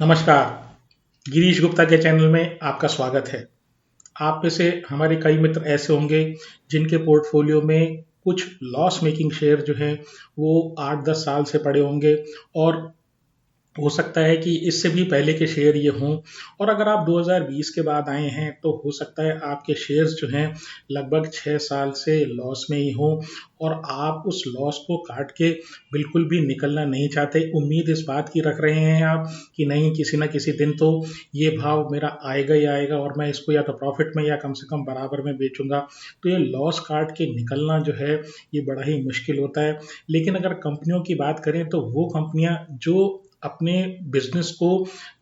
नमस्कार। गिरीश गुप्ता के चैनल में आपका स्वागत है। आप में से हमारे कई मित्र ऐसे होंगे जिनके पोर्टफोलियो में कुछ लॉस मेकिंग शेयर जो हैं वो 8-10 साल से पड़े होंगे और हो सकता है कि इससे भी पहले के शेयर ये हों। और अगर आप 2020 के बाद आए हैं तो हो सकता है आपके शेयर्स जो हैं लगभग 6 साल से लॉस में ही हों और आप उस लॉस को काट के बिल्कुल भी निकलना नहीं चाहते। उम्मीद इस बात की रख रहे हैं आप कि नहीं, किसी न किसी दिन तो ये भाव मेरा आएगा ही आएगा और मैं इसको या तो प्रॉफिट में या कम से कम बराबर में बेचूंगा। तो ये लॉस काट के निकलना जो है ये बड़ा ही मुश्किल होता है। लेकिन अगर कंपनियों की बात करें तो वो कंपनियां जो अपने बिजनेस को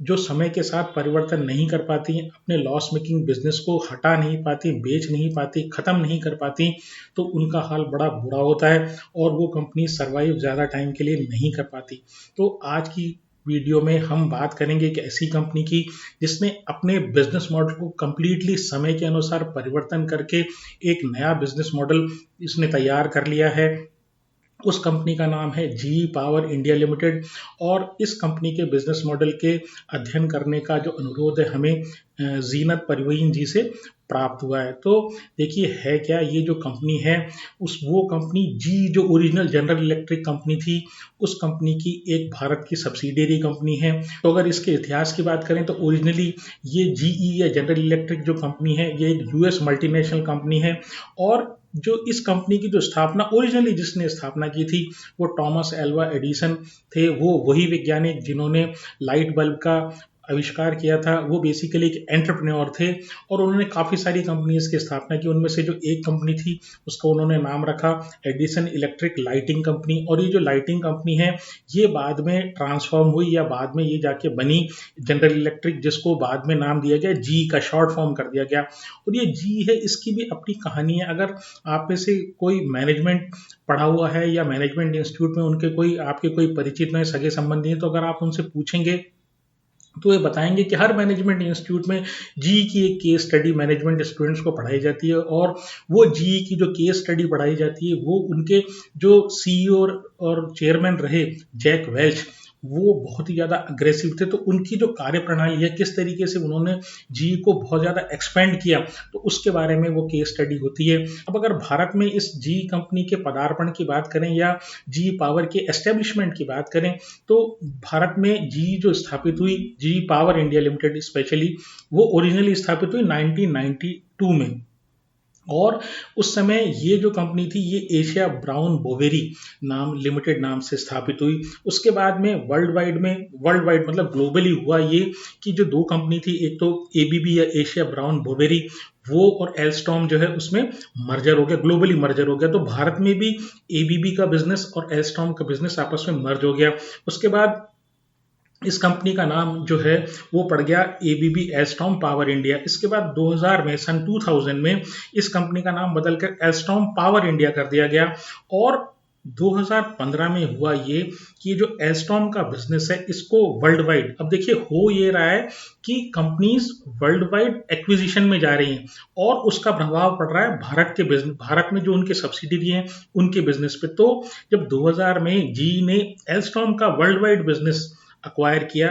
जो समय के साथ परिवर्तन नहीं कर पाती, अपने लॉस मेकिंग बिजनेस को हटा नहीं पाती, बेच नहीं पाती, खत्म नहीं कर पाती, तो उनका हाल बड़ा बुरा होता है और वो कंपनी सरवाइव ज़्यादा टाइम के लिए नहीं कर पाती। तो आज की वीडियो में हम बात करेंगे एक ऐसी कंपनी की जिसने अपने बिजनेस मॉडल को कंप्लीटली समय के अनुसार परिवर्तन करके एक नया बिजनेस मॉडल इसने तैयार कर लिया है। उस कंपनी का नाम है जी पावर इंडिया लिमिटेड और इस कंपनी के बिजनेस मॉडल के अध्ययन करने का जो अनुरोध है हमें जीनत परिवीन जी से प्राप्त हुआ है। तो देखिए है क्या ये जो कंपनी है, उस वो कंपनी जी जो ओरिजिनल जनरल इलेक्ट्रिक कंपनी थी उस कंपनी की एक भारत की सब्सिडियरी कंपनी है। तो अगर इसके इतिहास की बात करें तो ओरिजिनली ये जीई या जनरल इलेक्ट्रिक जो कंपनी है ये एक यूएस मल्टीनेशनल कंपनी है और जो इस कंपनी की जो स्थापना ओरिजिनली जिसने स्थापना की थी वो टॉमस एल्वा एडिसन थे। वो वही वैज्ञानिक जिन्होंने लाइट बल्ब का आविष्कार किया था। वो बेसिकली एक एंटरप्रेन्योर थे और उन्होंने काफ़ी सारी कंपनीज की स्थापना की। उनमें से जो एक कंपनी थी उसका उन्होंने नाम रखा एडिसन इलेक्ट्रिक लाइटिंग कंपनी और ये जो लाइटिंग कंपनी है ये बाद में ट्रांसफॉर्म हुई या बाद में ये जाके बनी जनरल इलेक्ट्रिक, जिसको बाद में नाम दिया गया जी का शॉर्ट फॉर्म कर दिया गया। और ये जी है, इसकी भी अपनी कहानी है। अगर आप में से कोई मैनेजमेंट पढ़ा हुआ है या मैनेजमेंट इंस्टीट्यूट में उनके कोई आपके कोई परिचित में सगे संबंधी हैं तो अगर आप उनसे पूछेंगे तो ये बताएंगे कि हर मैनेजमेंट इंस्टीट्यूट में जी की एक केस स्टडी मैनेजमेंट स्टूडेंट्स को पढ़ाई जाती है और वो जी की जो केस स्टडी पढ़ाई जाती है वो उनके जो सीईओ और चेयरमैन रहे जैक वेल्च, वो बहुत ही ज़्यादा अग्रेसिव थे। तो उनकी जो कार्यप्रणाली है किस तरीके से उन्होंने जी को बहुत ज़्यादा एक्सपेंड किया तो उसके बारे में वो केस स्टडी होती है। अब अगर भारत में इस जी कंपनी के पदार्पण की बात करें या जी पावर के एस्टेब्लिशमेंट की बात करें तो भारत में जी जो स्थापित हुई जी पावर इंडिया लिमिटेड स्पेशली वो ओरिजिनली स्थापित हुई 1992 में और उस समय ये जो कंपनी थी ये एशिया ब्राउन बोवेरी नाम लिमिटेड नाम से स्थापित हुई। उसके बाद में वर्ल्ड वाइड मतलब ग्लोबली हुआ ये कि जो दो कंपनी थी, एक तो एबीबी या एशिया ब्राउन बोवेरी वो और एल्स्टॉम जो है उसमें मर्जर हो गया, ग्लोबली मर्जर हो गया। तो भारत में भी एबीबी का बिजनेस और एल्स्टॉम का बिजनेस आपस में मर्ज हो गया। उसके बाद इस कंपनी का नाम जो है वो पड़ गया एबीबी एस्ट्रॉम पावर इंडिया। इसके बाद 2000 में सन 2000 में इस कंपनी का नाम बदलकर एस्ट्रॉम पावर इंडिया कर दिया गया और 2015 में हुआ ये कि जो एस्ट्रॉम का बिजनेस है इसको वर्ल्ड वाइड, अब देखिए हो ये रहा है कि कंपनीज वर्ल्ड वाइड एक्विजिशन में जा रही हैं और उसका प्रभाव पड़ रहा है भारत के बिजनेस, भारत में जो उनके सब्सिडरी हैं उनके बिजनेस पे। तो जब 2000 में जी ने एस्ट्रॉम का वर्ल्ड वाइड बिजनेस अक्वायर किया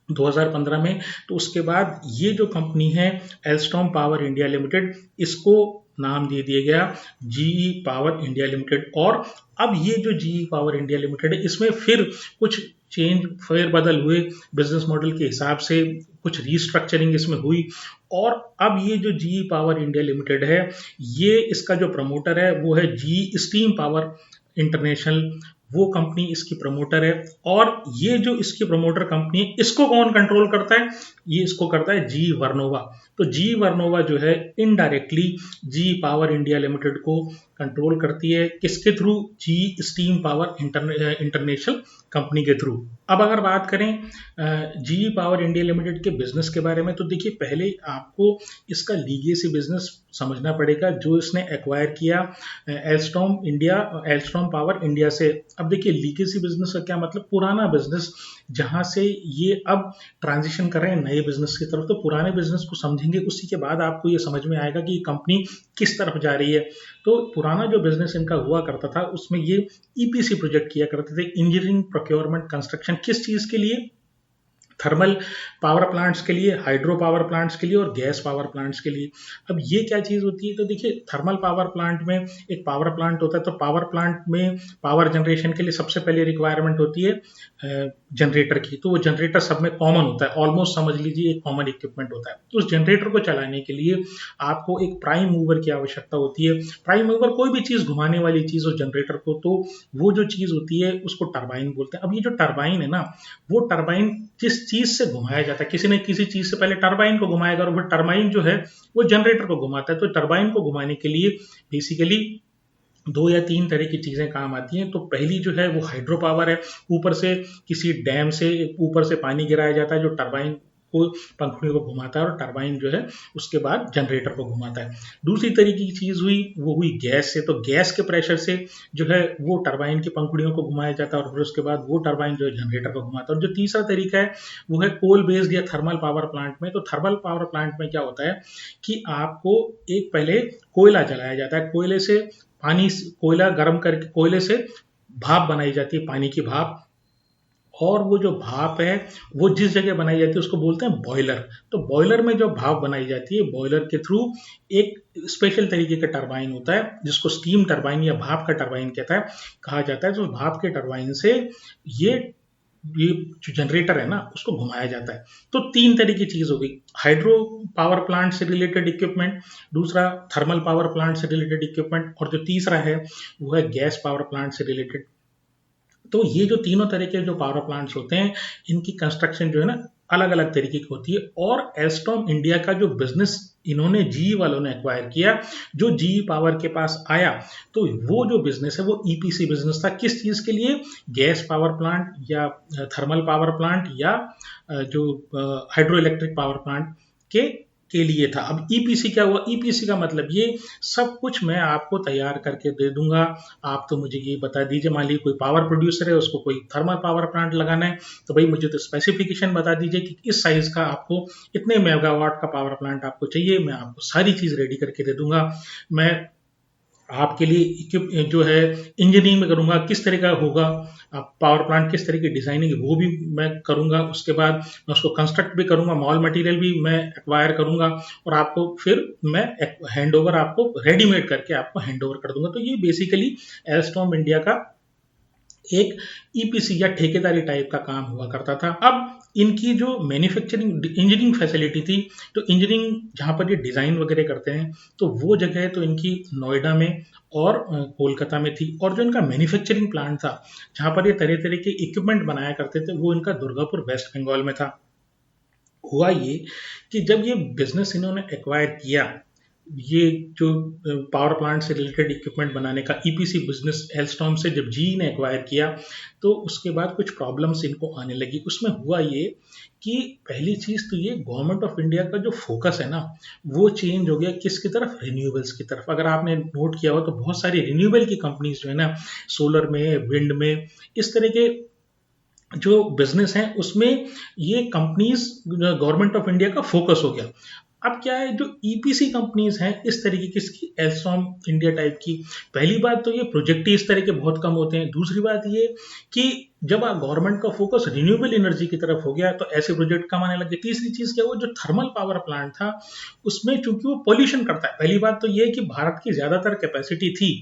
2015 में, तो उसके बाद ये जो कंपनी है एल्स्टॉम पावर इंडिया लिमिटेड इसको नाम दे दिया गया जीई पावर इंडिया लिमिटेड। और अब ये जो जीई पावर इंडिया लिमिटेड है इसमें फिर कुछ चेंज फेरबदल हुए बिजनेस मॉडल के हिसाब से, कुछ रीस्ट्रक्चरिंग इसमें हुई और अब ये जो जीई पावर इंडिया लिमिटेड है ये इसका जो प्रमोटर है वो है जी स्टीम पावर इंटरनेशनल, वो कंपनी इसकी प्रमोटर है। और ये जो इसकी प्रमोटर कंपनी है इसको कौन कंट्रोल करता है, ये इसको करता है जी वर्नोवा। तो जी वर्नोवा जो है इनडायरेक्टली जी पावर इंडिया लिमिटेड को कंट्रोल करती है, किसके थ्रू, जी स्टीम पावर इंटरनेशनल कंपनी के थ्रू। अब अगर बात करें जी पावर इंडिया लिमिटेड के बिजनेस के बारे में तो देखिए पहले आपको इसका लीगेसी बिजनेस समझना पड़ेगा जो इसने एक्वायर किया एल्स्टॉम पावर इंडिया से। अब देखिए लीगेसी बिजनेस का क्या मतलब, पुराना बिजनेस जहां से ये अब ट्रांजिशन कर रहे हैं नए बिजनेस की तरफ। तो पुराने बिजनेस को समझेंगे उसी के बाद आपको ये समझ में आएगा कि ये कंपनी किस तरफ जा रही है। तो पुराना जो बिजनेस इनका हुआ करता था उसमें ये ईपीसी प्रोजेक्ट किया करते थे, इंजीनियरिंग प्रोक्योरमेंट कंस्ट्रक्शन। किस चीज के लिए, थर्मल पावर प्लांट्स के लिए, हाइड्रो पावर प्लांट्स के लिए और गैस पावर प्लांट्स के लिए। अब ये क्या चीज़ होती है, तो देखिए थर्मल पावर प्लांट में एक पावर प्लांट होता है, तो पावर प्लांट में पावर जनरेशन के लिए सबसे पहले रिक्वायरमेंट होती है जनरेटर की। तो वो जनरेटर सब में कॉमन होता है, ऑलमोस्ट समझ लीजिए एक कॉमन इक्विपमेंट होता है। तो उस जनरेटर को चलाने के लिए आपको एक प्राइम मूवर की आवश्यकता होती है। प्राइम मूवर कोई भी चीज़ घुमाने वाली चीज़ उस जनरेटर को, तो वो जो चीज़ होती है उसको टरबाइन बोलते हैं। अब ये जो टरबाइन है ना, वो टरबाइन जिस चीज से घुमाया जाता है, किसी न किसी चीज से पहले टरबाइन को घुमाएगा और फिर टरबाइन जो है वो जनरेटर को घुमाता है। तो टरबाइन को घुमाने के लिए बेसिकली दो या तीन तरह की चीजें काम आती हैं। तो पहली जो है वो हाइड्रो पावर है, ऊपर से किसी डैम से ऊपर से पानी गिराया जाता है जो टरबाइन को, पंखुड़ियों को घुमाता है और टरबाइन जो है उसके बाद जनरेटर को घुमाता है। दूसरी तरीके की चीज हुई वो हुई गैस से, तो गैस के प्रेशर से जो है वो टरबाइन की पंखुड़ियों को घुमाया जाता है और फिर उसके बाद वो टरबाइन जो है जनरेटर को घुमाता है। और जो तीसरा तरीका है वो है कोल बेस्ड या थर्मल पावर प्लांट में। तो थर्मल पावर प्लांट में क्या होता है कि आपको एक पहले कोयला जलाया जाता है, कोयले से पानी, कोयला गर्म करके कोयले से भाप बनाई जाती है, पानी की भाप। और वो जो भाप है वो जिस जगह बनाई जाती है उसको बोलते हैं बॉयलर। तो बॉयलर में जो भाप बनाई जाती है, बॉयलर के थ्रू एक स्पेशल तरीके का टरबाइन होता है जिसको स्टीम टरबाइन या भाप का टरबाइन कहा जाता है। तो भाप के टरबाइन से ये ये जो जनरेटर है ना उसको घुमाया जाता है। तो तीन तरह की चीज हो गई, हाइड्रो पावर प्लांट से रिलेटेड इक्विपमेंट, दूसरा थर्मल पावर प्लांट से रिलेटेड इक्विपमेंट, और जो तीसरा है वो है गैस पावर प्लांट से रिलेटेड। तो ये जो तीनों तरह के जो पावर प्लांट्स होते हैं इनकी कंस्ट्रक्शन जो है ना अलग अलग तरीके की होती है। और एस्ट्रॉम इंडिया का जो बिजनेस इन्होंने जीई वालों ने एक्वायर किया, जो जीई पावर के पास आया, तो वो जो बिजनेस है वो ईपीसी बिजनेस था। किस चीज के लिए? गैस पावर प्लांट या थर्मल पावर प्लांट या जो हाइड्रो इलेक्ट्रिक पावर प्लांट के लिए था। अब ईपीसी क्या हुआ? ईपीसी का मतलब ये सब कुछ मैं आपको तैयार करके दे दूंगा, आप तो मुझे ये बता दीजिए, मान लीजिए कोई पावर प्रोड्यूसर है उसको कोई थर्मल पावर प्लांट लगाना है, तो भाई मुझे तो स्पेसिफिकेशन बता दीजिए कि इस साइज का आपको इतने मेगावाट का पावर प्लांट आपको चाहिए, मैं आपको सारी चीज रेडी करके दे दूंगा। मैं आपके लिए जो है इंजीनियरिंग में करूंगा, किस तरह का होगा पावर प्लांट, किस तरह की डिजाइनिंग वो भी मैं करूंगा। उसके बाद मैं उसको कंस्ट्रक्ट भी करूंगा, मॉल मटेरियल भी मैं एक्वायर करूंगा और आपको फिर मैं हैंड ओवर, आपको रेडीमेड करके आपको हैंड ओवर कर दूंगा। तो ये बेसिकली एल्स्टॉम इंडिया का एक ईपीसी या ठेकेदारी टाइप का काम हुआ करता था। अब इनकी जो मैन्युफैक्चरिंग इंजीनियरिंग फैसिलिटी थी, तो इंजीनियरिंग जहाँ पर ये डिज़ाइन वगैरह करते हैं तो वो जगह तो इनकी नोएडा में और कोलकाता में थी। और जो इनका मैन्युफैक्चरिंग प्लांट था जहाँ पर ये तरह तरह के इक्विपमेंट बनाया करते थे वो इनका दुर्गापुर वेस्ट बंगाल में था। हुआ ये कि जब ये बिजनेस इन्होंने एक्वायर किया, ये जो पावर प्लांट से रिलेटेड इक्विपमेंट बनाने का ईपीसी बिजनेस एल्स्टॉम से जब जी ने एक्वायर किया, तो उसके बाद कुछ प्रॉब्लम्स इनको आने लगी। उसमें हुआ ये कि पहली चीज तो ये गवर्नमेंट ऑफ इंडिया का जो फोकस है ना वो चेंज हो गया किसकी तरफ? रिन्यूएबल्स की तरफ। अगर आपने नोट किया हो तो बहुत सारी रिन्यूएबल की कंपनीज जो है ना, सोलर में, विंड में, इस तरह के जो बिजनेस है उसमें ये कंपनीज गवर्नमेंट ऑफ इंडिया का फोकस हो गया। अब क्या है, जो ईपीसी कंपनीज हैं इस तरीके की, इसकी एल्स्टॉम इंडिया टाइप की, पहली बात तो ये प्रोजेक्ट ही इस तरह के बहुत कम होते हैं। दूसरी बात ये कि जब गवर्नमेंट का फोकस रिन्यूएबल एनर्जी की तरफ हो गया तो ऐसे प्रोजेक्ट कम आने लगे। तीसरी चीज क्या हुआ, जो थर्मल पावर प्लांट था उसमें चूंकि वो पॉल्यूशन करता है, पहली बात तो ये कि भारत की ज्यादातर कैपेसिटी थी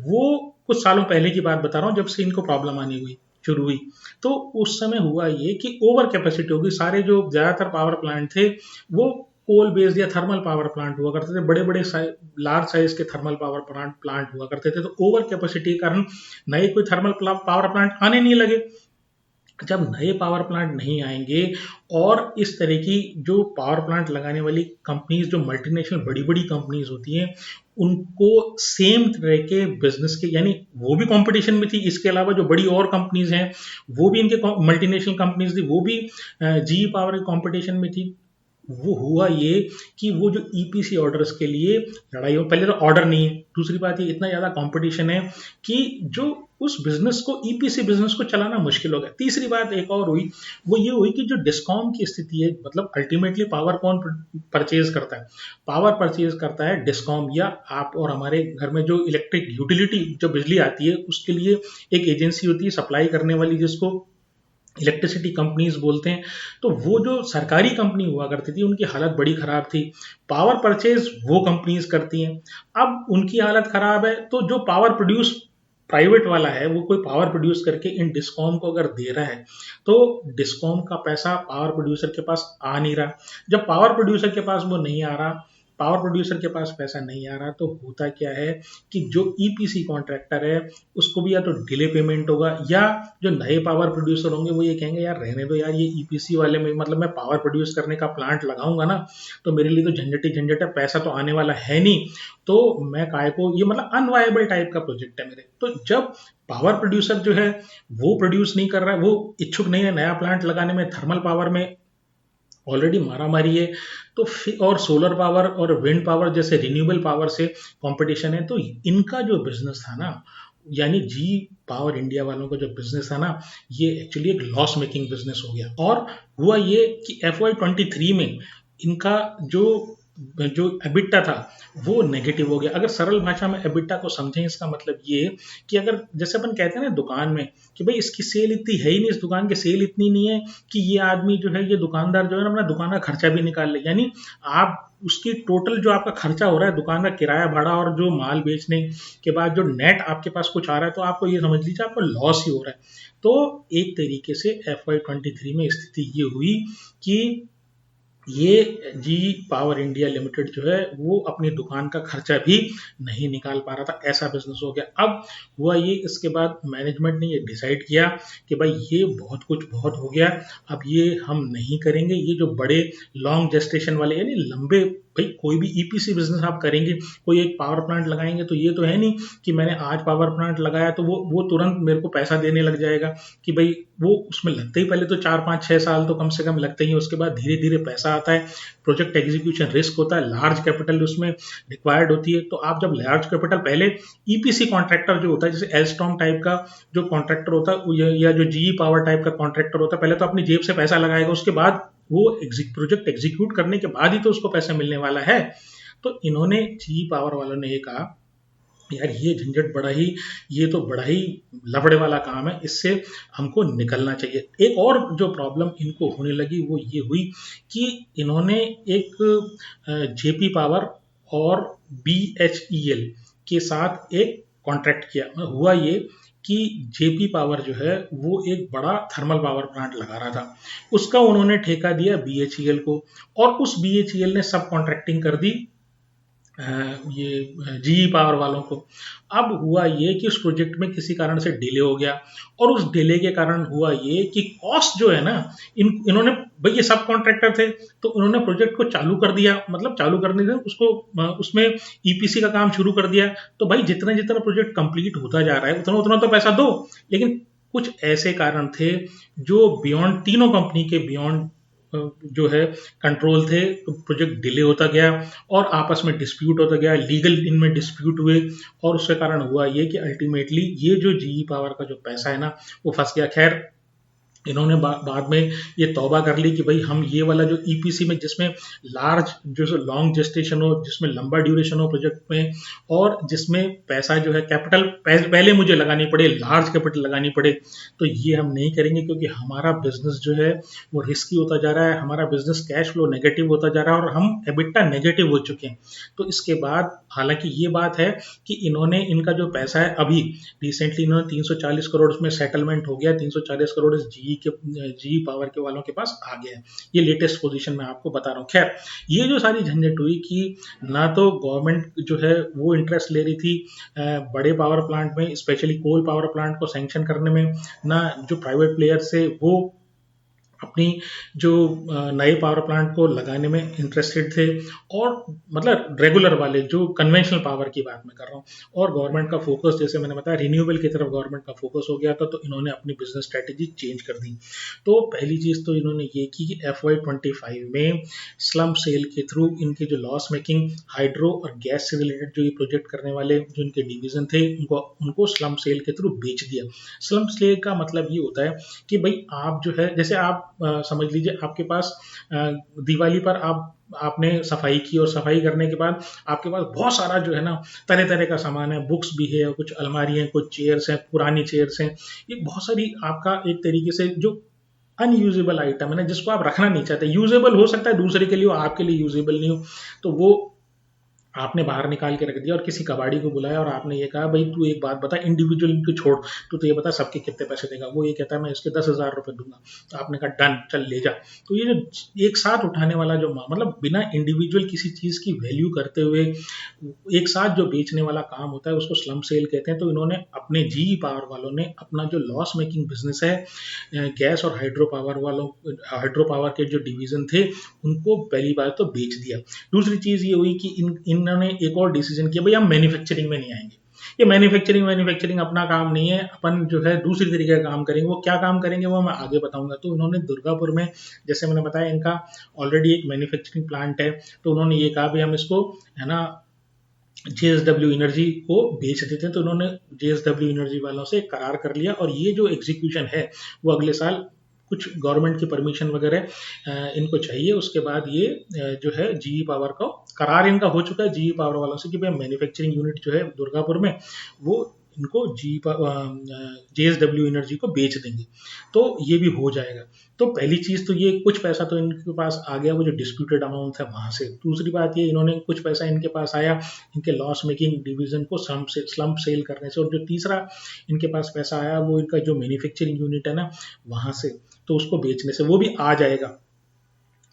वो, कुछ सालों पहले की बात बता रहा हूँ जब से इनको प्रॉब्लम आनी हुई शुरू हुई, तो उस समय हुआ ये कि ओवर कैपेसिटी होगी। सारे जो ज्यादातर पावर प्लांट थे वो कोल बेस्ड या थर्मल पावर प्लांट हुआ करते थे, बड़े बड़े लार्ज साइज के थर्मल पावर प्लांट हुआ करते थे। तो ओवर कैपेसिटी के कारण नए कोई थर्मल पावर प्लांट आने नहीं लगे। जब नए पावर प्लांट नहीं आएंगे और इस तरह की जो पावर प्लांट लगाने वाली कंपनीज, जो मल्टीनेशनल बड़ी बड़ी कंपनीज होती हैं, उनको सेम तरह के बिजनेस के, यानी वो भी कंपटीशन में थी, इसके अलावा जो बड़ी और कंपनीज हैं वो भी इनके मल्टीनेशनल कंपनीज थी, वो भी जी पावर के कंपटीशन में थी। वो हुआ ये कि वो जो ईपीसी ऑर्डर्स के लिए लड़ाई हो, पहले तो ऑर्डर नहीं है, दूसरी बात ये इतना ज्यादा कंपटीशन है कि जो उस बिजनेस को, ईपीसी बिजनेस को चलाना मुश्किल हो गया। तीसरी बात एक और हुई, वो ये हुई कि जो डिस्कॉम की स्थिति है, मतलब अल्टीमेटली पावर कौन परचेज करता है? पावर परचेज करता है डिस्कॉम, या आप और हमारे घर में जो इलेक्ट्रिक यूटिलिटी जो बिजली आती है उसके लिए एक एजेंसी होती है सप्लाई करने वाली, जिसको इलेक्ट्रिसिटी कंपनीज बोलते हैं, तो वो जो सरकारी कंपनी हुआ करती थी उनकी हालत बड़ी खराब थी। पावर परचेज वो कंपनीज करती हैं। अब उनकी हालत खराब है तो जो पावर प्रोड्यूस प्राइवेट वाला है वो कोई पावर प्रोड्यूस करके इन डिस्कॉम को अगर दे रहा है तो डिस्कॉम का पैसा पावर प्रोड्यूसर के पास आ नहीं रहा। जब पावर प्रोड्यूसर के पास वो नहीं आ रहा, पावर प्रोड्यूसर के पास पैसा नहीं आ रहा, तो होता क्या है कि जो ईपीसी कॉन्ट्रैक्टर है उसको भी या तो डिले पेमेंट होगा, या जो नए पावर प्रोड्यूसर होंगे वो ये कहेंगे यार रहने दो यार, ये ईपीसी वाले में मतलब मैं पावर प्रोड्यूस करने का प्लांट लगाऊंगा ना तो मेरे लिए तो झंझट ही झंझट है, पैसा तो आने वाला है नहीं, तो मैं काय को, ये मतलब अनवायबल टाइप का प्रोजेक्ट है मेरे। तो जब पावर प्रोड्यूसर जो है वो प्रोड्यूस नहीं कर रहा है, वो इच्छुक नहीं है नया प्लांट लगाने में, थर्मल पावर में ऑलरेडी मारा मारी है, तो और सोलर पावर और विंड पावर जैसे रिन्यूएबल पावर से कंपटीशन है, तो इनका जो बिजनेस था ना, यानी जी पावर इंडिया वालों का जो बिजनेस था ना, ये एक्चुअली एक लॉस मेकिंग बिजनेस हो गया। और हुआ ये कि FY23 में इनका जो जो एबिटा था वो नेगेटिव हो गया। अगर सरल भाषा में एबिटा को समझें, इसका मतलब ये कि अगर जैसे अपन कहते हैं ना दुकान में कि भाई इसकी सेल इतनी है ही नहीं, इस दुकान की सेल इतनी नहीं है कि ये आदमी जो है, ये दुकानदार जो है ना अपना दुकान का खर्चा भी निकाल ले, यानी आप उसकी टोटल जो आपका खर्चा हो रहा है दुकान का किराया भाड़ा और जो माल बेचने के बाद जो नेट आपके पास कुछ आ रहा है, तो आपको ये समझ लीजिए आपको लॉस ही हो रहा है। तो एक तरीके से FY23 में स्थिति ये हुई कि ये जी पावर इंडिया लिमिटेड जो है वो अपनी दुकान का खर्चा भी नहीं निकाल पा रहा था, ऐसा बिजनेस हो गया। अब हुआ ये, इसके बाद मैनेजमेंट ने ये डिसाइड किया कि भाई ये बहुत हो गया, अब ये हम नहीं करेंगे। ये जो बड़े लॉन्ग जेस्टेशन वाले यानी लंबे, भाई कोई भी ईपीसी बिजनेस आप करेंगे, कोई एक पावर प्लांट लगाएंगे तो ये तो है नहीं कि मैंने आज पावर प्लांट लगाया तो वो तुरंत मेरे को पैसा देने लग जाएगा, कि भाई वो उसमें लगते ही पहले तो 4 5 6 साल तो कम से कम लगते ही हैं, उसके बाद धीरे धीरे पैसा आता है, प्रोजेक्ट एग्जीक्यूशन रिस्क होता है, लार्ज कैपिटल उसमें रिक्वायर्ड होती है। तो आप जब लार्ज कैपिटल, पहले ईपीसी कॉन्ट्रैक्टर जो होता है जैसे एल्स्टॉम टाइप का जो कॉन्ट्रैक्टर होता है या जो जीई पावर टाइप का कॉन्ट्रैक्टर होता है, पहले तो अपनी जेब से पैसा लगाएगा, उसके बाद वो प्रोजेक्ट एग्जीक्यूट करने के बाद ही तो उसको पैसा मिलने वाला है। तो इन्होंने जीई पावर वालों ने ये कहा यार ये झंझट बड़ा ही, ये तो बड़ा ही लफड़े वाला काम है, इससे हमको निकलना चाहिए। एक और जो प्रॉब्लम इनको होने लगी वो ये हुई कि इन्होंने एक जेपी पावर और BHEL के साथ एक कॉन्ट्रैक्ट किया। हुआ ये कि जेपी पावर जो है वो एक बड़ा थर्मल पावर प्लांट लगा रहा था, उसका उन्होंने ठेका दिया BHEL को, और उस BHEL ने सब कॉन्ट्रैक्टिंग कर दी ये जीई पावर वालों को। अब हुआ ये कि उस प्रोजेक्ट में किसी कारण से डिले हो गया, और उस डिले के कारण हुआ ये कि कॉस्ट जो है ना, इन्होंने, भाई ये सब कॉन्ट्रैक्टर थे तो उन्होंने प्रोजेक्ट को चालू कर दिया, मतलब चालू करने से उसको उसमें ईपीसी का काम शुरू कर दिया। तो भाई जितना जितना प्रोजेक्ट कंप्लीट होता जा रहा है उतना उतना तो पैसा दो, लेकिन कुछ ऐसे कारण थे जो बियॉन्ड, तीनों कंपनी के बियॉन्ड जो है कंट्रोल थे, तो प्रोजेक्ट डिले होता गया और आपस में डिस्प्यूट होता गया, लीगल इनमें डिस्प्यूट हुए, और उसके कारण हुआ ये कि अल्टीमेटली ये जो जीई पावर का जो पैसा है ना वो फंस गया। खैर इन्होंने बाद में ये तौबा कर ली कि भाई हम ये वाला जो ईपीसी में जिसमें लार्ज जो लॉन्ग जेस्टेशन हो, जिसमें लंबा ड्यूरेशन हो प्रोजेक्ट में, और जिसमें पैसा जो है कैपिटल पहले मुझे लगानी पड़े, लार्ज कैपिटल लगानी पड़े, तो ये हम नहीं करेंगे क्योंकि हमारा बिजनेस जो है वो रिस्की होता जा रहा है, हमारा बिजनेस कैश फ्लो नेगेटिव होता जा रहा है और हम एबिटा नेगेटिव हो चुके हैं। तो इसके बाद हालांकि ये बात है कि इन्होंने, इनका जो पैसा है अभी रिसेंटली इन्होंने 340 करोड़ में सेटलमेंट हो गया, 340 करोड़ जी पावर के वालों के पास आ गया है। ये लेटेस्ट पोजीशन मैं आपको बता रहा हूँ। खैर ये जो सारी झंझट हुई कि ना तो गवर्नमेंट जो है वो इंटरेस्ट ले रही थी बड़े पावर प्लांट में, स्पेशली कोल पावर प्लांट को सैंक्शन करने में, ना जो प्राइवेट प्लेयर से वो अपनी जो नए पावर प्लांट को लगाने में इंटरेस्टेड थे, और मतलब रेगुलर वाले जो कन्वेंशनल पावर की बात मैं कर रहा हूँ, और गवर्नमेंट का फोकस जैसे मैंने बताया रिन्यूएबल की तरफ गवर्नमेंट का फोकस हो गया था, तो इन्होंने अपनी बिजनेस स्ट्रेटेजी चेंज कर दी। तो पहली चीज़ तो इन्होंने ये की कि FY25 में स्लम सेल के थ्रू इनके जो लॉस मेकिंग हाइड्रो और गैस से रिलेटेड जो ये प्रोजेक्ट करने वाले जो इनके डिवीजन थे उनको उनको स्लम सेल के थ्रू बेच दिया। स्लम सेल का मतलब ये होता है कि भाई आप जो है, जैसे आप समझ लीजिए आपके पास दिवाली पर आपने सफाई की, और सफाई करने के बाद आपके पास बहुत सारा जो है ना तरह तरह का सामान है, बुक्स भी है, कुछ अलमारी हैं, कुछ चेयर्स हैं, पुरानी चेयर्स हैं, ये बहुत सारी आपका एक तरीके से जो अनयूजेबल आइटम है ना, जिसको आप रखना नहीं चाहते, यूजेबल हो सकता है दूसरे के लिए हो, आपके लिए यूजेबल नहीं हो, तो वो आपने बाहर निकाल के रख दिया और किसी कबाड़ी को बुलाया और आपने ये कहा भाई तू एक बात बता, इंडिविजुअल इनको छोड़, तू तो ये बता सबके कितने पैसे देगा। वो ये कहता है मैं इसके 10,000 रुपये दूंगा। तो आपने कहा डन, चल ले जा। तो ये जो एक साथ उठाने वाला जो मतलब बिना इंडिविजुअल किसी चीज़ की वैल्यू करते हुए एक साथ जो बेचने वाला काम होता है उसको स्लम सेल कहते हैं। तो इन्होंने अपने जी पावर वालों ने अपना जो लॉस मेकिंग बिजनेस है, गैस और हाइड्रो पावर के जो डिवीजन थे उनको पहली बार तो बेच दिया। दूसरी चीज़ ये हुई कि इन्होंने एक और डिसीजन किया, भाई हम मैन्युफैक्चरिंग में नहीं आएंगे, ये मैन्युफैक्चरिंग अपना काम नहीं है, अपन जो है दूसरी तरीके का काम करेंगे। वो क्या काम करेंगे वो मैं आगे बताऊंगा। तो उन्होंने दुर्गापुर में, जैसे मैंने बताया, इनका ऑलरेडी एक मैन्युफैक्चरिंग प्लांट है, तो उन्होंने ये कहा भाई हम इसको है ना जेएसडब्ल्यू एनर्जी को बेच देते हैं। तो उन्होंने जेएसडब्ल्यू एनर्जी वालों से करार कर लिया और ये जो एग्जीक्यूशन है वो अगले साल, कुछ गवर्नमेंट की परमिशन वगैरह इनको चाहिए, उसके बाद ये जो है जीई पावर का करार इनका हो चुका है जीई पावर वालों से कि भाई मैन्युफैक्चरिंग यूनिट जो है दुर्गापुर में वो इनको जेएसडब्ल्यू एनर्जी को बेच देंगे। तो ये भी हो जाएगा। तो पहली चीज तो ये, कुछ पैसा तो इनके पास आ गया, वो जो डिस्प्यूटेड अमाउंट था वहां से। दूसरी बात ये, इन्होंने कुछ पैसा इनके पास आया इनके लॉस मेकिंग डिवीजन को स्लम्प सेल करने से, और जो तीसरा इनके पास पैसा आया वो इनका जो मैन्युफैक्चरिंग यूनिट है ना वहां से, तो उसको बेचने से वो भी आ जाएगा।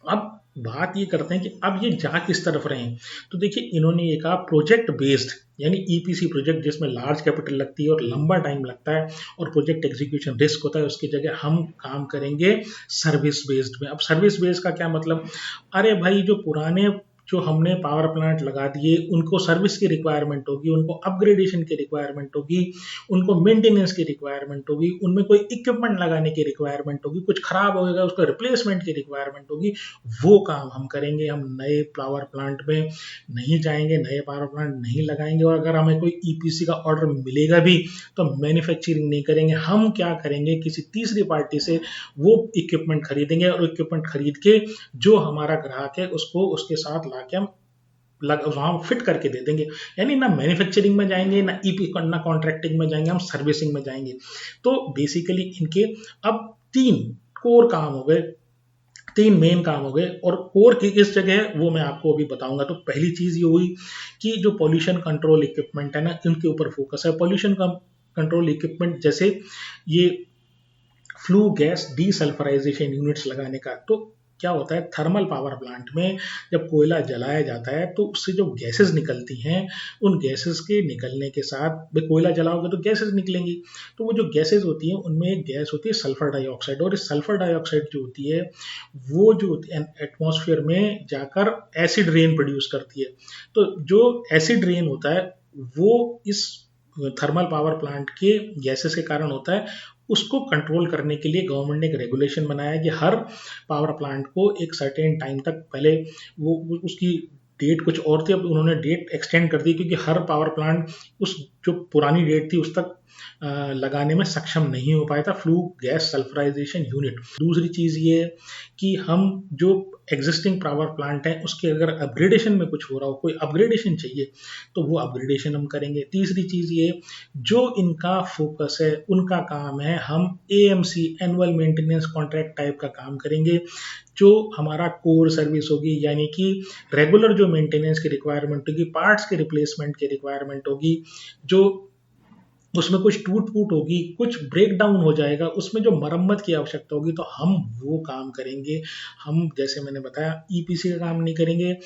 अब बात ये करते हैं कि अब ये जा किस तरफ रहे हैं। तो देखिए इन्होंने ये कहा प्रोजेक्ट बेस्ड, यानी ईपीसी प्रोजेक्ट जिसमें लार्ज कैपिटल लगती है और लंबा टाइम लगता है और प्रोजेक्ट एग्जीक्यूशन रिस्क होता है, उसकी जगह हम काम करेंगे सर्विस बेस्ड में। अब सर्विस बेस्ड का क्या मतलब, अरे भाई जो पुराने जो हमने पावर प्लांट लगा दिए उनको सर्विस की रिक्वायरमेंट होगी, उनको अपग्रेडेशन की रिक्वायरमेंट होगी, उनको मेंटेनेंस की रिक्वायरमेंट होगी, उनमें कोई इक्विपमेंट लगाने की रिक्वायरमेंट होगी, कुछ खराब हो गएगा उसका रिप्लेसमेंट की रिक्वायरमेंट होगी, वो काम हम करेंगे। हम नए पावर प्लांट में नहीं जाएंगे, नए पावर प्लांट नहीं लगाएंगे, और अगर हमें कोई ईपीसी का ऑर्डर मिलेगा भी तो मैन्युफैक्चरिंग नहीं करेंगे। हम क्या करेंगे, किसी तीसरी पार्टी से वो इक्विपमेंट खरीदेंगे और इक्विपमेंट खरीद के जो हमारा ग्राहक है उसको उसके साथ लाके हम वहां फिट करके दे देंगे। यानी ना मैन्युफैक्चरिंग में जाएंगे, ना ईपी ना कॉन्ट्रैक्टिंग में जाएंगे, हम सर्विसिंग में जाएंगे। तो बेसिकली इनके अब 3 कोर काम हो गए, 3 मेन काम हो गए, और कोर की किस जगह है वो मैं आपको अभी बताऊंगा। तो पहली चीज ये हुई कि जो पॉल्यूशन कंट्रोल इक्विपमेंट है ना इनके ऊपर फोकस है। पॉल्यूशन कंट्रोल इक्विपमेंट जैसे ये फ्लू गैस डीसल्फराइजेशन यूनिट्स लगाने का। तो क्या होता है, थर्मल पावर प्लांट में जब कोयला जलाया जाता है तो उससे जो गैसेस निकलती हैं, उन गैसेस के निकलने के साथ, भाई कोयला जलाओगे तो गैसेस निकलेंगी, तो वो जो गैसेस होती हैं उनमें एक गैस होती है सल्फर डाइऑक्साइड, और इस सल्फर डाइऑक्साइड जो होती है वो जो होती है एटमॉस्फेयर में जाकर एसिड रेन प्रोड्यूस करती है। तो जो एसिड रेन होता है वो इस थर्मल पावर प्लांट के गैसेस के कारण होता है। उसको कंट्रोल करने के लिए गवर्नमेंट ने एक रेगुलेशन बनाया है कि हर पावर प्लांट को एक सर्टेन टाइम तक, पहले वो उसकी डेट कुछ और थी, अब उन्होंने डेट एक्सटेंड कर दी क्योंकि हर पावर प्लांट उस जो पुरानी डेट थी उस तक लगाने में सक्षम नहीं हो पाया था फ्लू गैस सल्फराइजेशन यूनिट। दूसरी चीज ये है कि हम जो एग्जिस्टिंग पावर प्लांट है उसके अगर अपग्रेडेशन में कुछ हो रहा हो, कोई अपग्रेडेशन चाहिए तो वो अपग्रेडेशन हम करेंगे। तीसरी चीज ये, जो इनका फोकस है उनका काम है, हम AMC annual maintenance contract type का काम करेंगे। जो हमारा कोर सर्विस होगी, यानी कि रेगुलर जो मेंटेनेंस की रिक्वायरमेंट होगी, पार्ट्स के रिप्लेसमेंट की रिक्वायरमेंट होगी, जो उसमें कुछ टूट फूट होगी, कुछ ब्रेक डाउन हो जाएगा, उसमें जो मरम्मत की आवश्यकता होगी तो हम वो काम करेंगे। हम जैसे मैंने बताया ईपीसी का काम नहीं करेंगे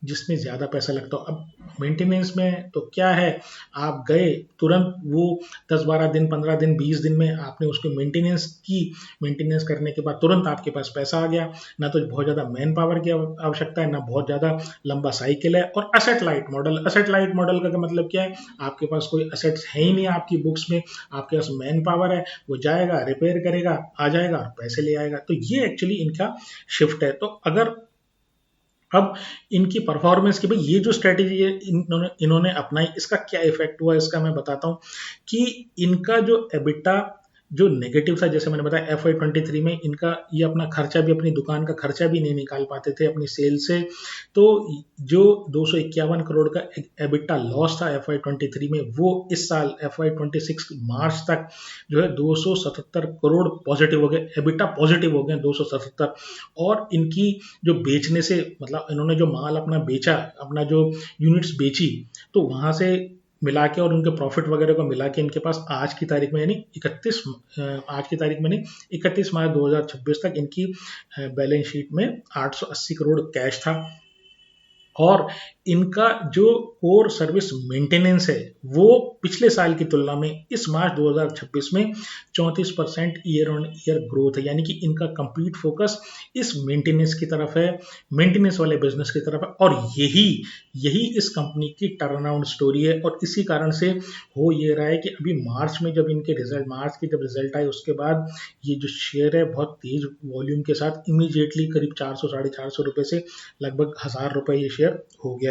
जिसमें ज़्यादा पैसा लगता हो। अब मेंटेनेंस में तो क्या है, आप गए तुरंत वो 10-12 दिन, 15 दिन, 20 दिन में आपने उसको मेंटेनेंस की, मेंटेनेंस करने के बाद तुरंत आपके पास पैसा आ गया। ना तो बहुत ज़्यादा मैन पावर की आवश्यकता है, ना बहुत ज़्यादा लंबा साइकिल है। और asset light model, asset light model का मतलब क्या है, आपके पास कोई असेट्स है ही नहीं आपकी बुक्स में, आपके पास मैन पावर है, वो जाएगा रिपेयर करेगा, आ जाएगा पैसे ले आएगा। तो ये एक्चुअली इनका शिफ्ट है। तो अगर अब इनकी परफॉर्मेंस की, भाई ये जो स्ट्रेटेजी है इन्होंने अपनाई, इसका क्या इफेक्ट हुआ इसका मैं बताता हूँ कि इनका जो एबिटा जो नेगेटिव था, जैसे मैंने बताया FY23 में इनका ये अपना खर्चा भी, अपनी दुकान का खर्चा भी नहीं निकाल पाते थे अपनी सेल से। तो जो 251 करोड़ का एबिटा लॉस था FY23 में, वो इस साल FY26 मार्च तक जो है 277 करोड़ पॉजिटिव हो गए, एबिटा पॉजिटिव हो गए 277। और इनकी जो बेचने से, मतलब इन्होंने जो माल अपना बेचा, अपना जो यूनिट्स बेची, तो वहां से मिला के और उनके प्रॉफिट वगैरह को मिला के इनके पास आज की तारीख में, यानी 31 मार्च 2026 तक इनकी बैलेंस शीट में 880 करोड़ कैश था। और इनका जो कोर सर्विस मेंटेनेंस है, वो पिछले साल की तुलना में इस मार्च 2026 में 34% ईयर ऑन ईयर ग्रोथ है। यानी कि इनका कंप्लीट फोकस इस मेंटेनेंस की तरफ है, मेंटेनेंस वाले बिजनेस की तरफ है। और यही यही इस कंपनी की टर्न अराउंड स्टोरी है। और इसी कारण से हो ये रहा है कि अभी मार्च में जब इनके रिजल्ट, मार्च के जब रिजल्ट आए, उसके बाद ये जो शेयर है बहुत तेज वॉल्यूम के साथ इमीडिएटली करीब 400 साढ़े 400 रुपए से लगभग 1000 रुपए ये शेयर हो गया है।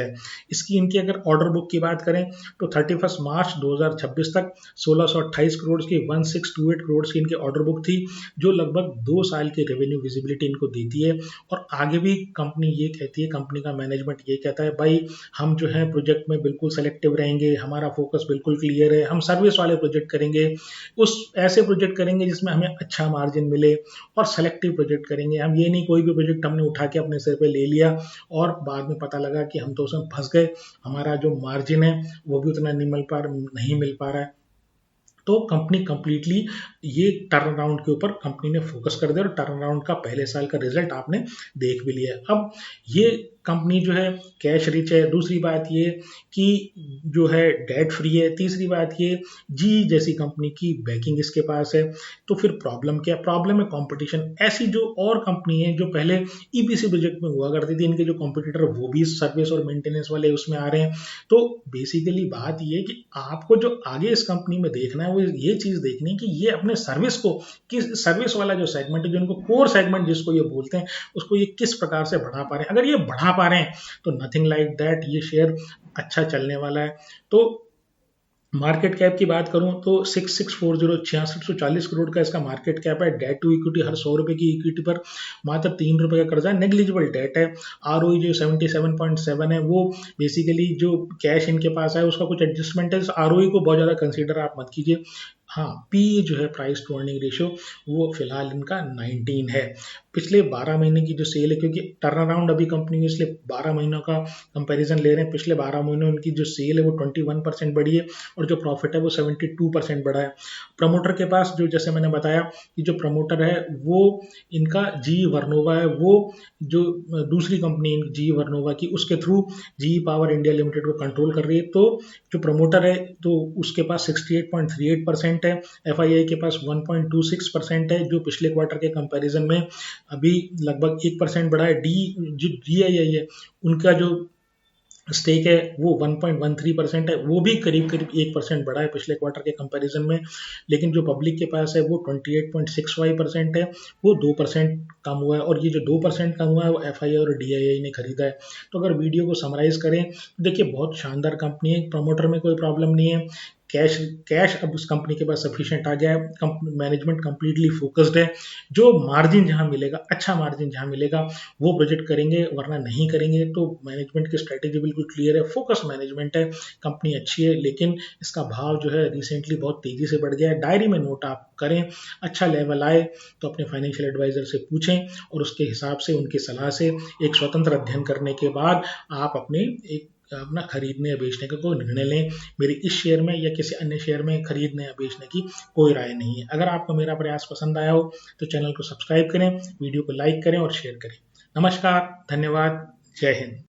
इसकी इनकी अगर ऑर्डर बुक की बात करें तो 31 मार्च 2026 तक 1628 करोड़ की, 1628 करोड़ की इनकी ऑर्डर बुक थी, जो लगभग 2 साल की रेवेन्यू विजिबिलिटी इनको देती है। और आगे भी कंपनी ये कहती है, कंपनी का मैनेजमेंट ये कहता है, भाई हम जो है प्रोजेक्ट में बिल्कुल सेलेक्टिव रहेंगे, हमारा फोकस बिल्कुल क्लियर है, हम सर्विस वाले प्रोजेक्ट करेंगे, उस ऐसे प्रोजेक्ट करेंगे जिसमें हमें अच्छा मार्जिन मिले, और सेलेक्टिव प्रोजेक्ट करेंगे। हम ये नहीं कोई भी प्रोजेक्ट हमने उठा के अपने सिर पे ले लिया और बाद में पता लगा कि हम तो उसमें फंस गए, हमारा जो मार्जिन है वो भी उतना नहीं मिल पा रहा है। तो कंपनी कंप्लीटली ये टर्न अराउंड के ऊपर कंपनी ने फोकस कर दिया, और टर्न अराउंड का पहले साल का रिजल्ट आपने देख भी लिया। अब ये कंपनी जो है कैश रिच है। दूसरी बात ये कि जो है डेट फ्री है। तीसरी बात ये, जी जैसी कंपनी की बैकिंग इसके पास है। तो फिर प्रॉब्लम क्या? प्रॉब्लम है कंपटीशन। ऐसी जो और कंपनी है जो पहले ईपीसी प्रोजेक्ट में हुआ करती थी, इनके जो कॉम्पिटिटर वो भी सर्विस और मेंटेनेंस वाले उसमें आ रहे हैं। तो बेसिकली बात ये है कि आपको जो आगे इस कंपनी में देखना है वो ये चीज देखनी है कि ये अपने सर्विस को, किस सर्विस वाला जो सेगमेंट है, जो इनको कोर सेगमेंट जिसको ये बोलते हैं, उसको ये किस प्रकार से बढ़ा पा रहे हैं। अगर ये बढ़ा पा रहे हैं तो नथिंग लाइक दैट, ये शेयर अच्छा चलने वाला है। तो मार्केट कैप की बात करूं तो 6640 6640 करोड़ का इसका मार्केट कैप है। डेट टू इक्विटी, हर 100 रुपए की इक्विटी पर मात्र 3 रुपए का कर्जा है, नेग्लिजिबल डेट है। आरओई जो 77.7 है, वो बेसिकली जो कैश इनके पास है उसका कुछ एडजस्टमेंट है। आरओई को बहुत ज्यादा कंसीडर आप मत कीजिए। हाँ, पी जो है, प्राइस टू अर्निंग रेशियो, वो फिलहाल इनका 19 है। पिछले 12 महीने की जो सेल है, क्योंकि टर्न अराउंड अभी कंपनी ने, इसलिए 12 महीनों का कंपैरिजन ले रहे हैं। पिछले 12 महीनों उनकी जो सेल है वो 21% बढ़ी है, और जो प्रॉफिट है वो 72% बढ़ा है। प्रमोटर के पास जो, जैसे मैंने बताया कि जो प्रमोटर है वो इनका जी वर्नोवा है, वो जो दूसरी कंपनी जी वर्नोवा की, उसके थ्रू जी पावर इंडिया लिमिटेड को कंट्रोल कर रही है। तो जो प्रमोटर है तो उसके पास 68.38% है, एफआईआई के पास 1.26% है, जो पिछले क्वार्टर के कंपैरिजन में अभी लगभग 1% बढ़ा है। जो डीआईआई है, उनका जो स्टेक है वो 1.13% है, वो भी करीब करीब 1% बढ़ा है पिछले क्वार्टर के कंपैरिजन में। लेकिन जो पब्लिक के पास है वो 28.65% है, वो 2% कम हुआ है। और ये जो 2% कम हुआ है वो एफआईआई और डीआईआई ने खरीदा है। तो अगर वीडियो को समराइज करें तो देखिए, बहुत शानदार कंपनी है, प्रमोटर में कोई प्रॉब्लम नहीं है। कैश कैश अब उस कंपनी के पास सफिशिएंट आ गया है, मैनेजमेंट कंप्लीटली फोकस्ड है। जो मार्जिन जहां मिलेगा, अच्छा मार्जिन जहां मिलेगा, वो प्रोजेक्ट करेंगे, वरना नहीं करेंगे। तो मैनेजमेंट की स्ट्रेटेजी बिल्कुल क्लियर है, फोकस मैनेजमेंट है, कंपनी अच्छी है। लेकिन इसका भाव जो है रिसेंटली बहुत तेजी से बढ़ गया है। डायरी में नोट आप करें, अच्छा लेवल आए तो अपने फाइनेंशियल एडवाइजर से पूछें, और उसके हिसाब से, उनकी सलाह से, एक स्वतंत्र अध्ययन करने के बाद आप अपना खरीदने या बेचने का कोई निर्णय लें। मेरी इस शेयर में या किसी अन्य शेयर में खरीदने या बेचने की कोई राय नहीं है। अगर आपको मेरा प्रयास पसंद आया हो तो चैनल को सब्सक्राइब करें, वीडियो को लाइक करें और शेयर करें। नमस्कार, धन्यवाद, जय हिंद।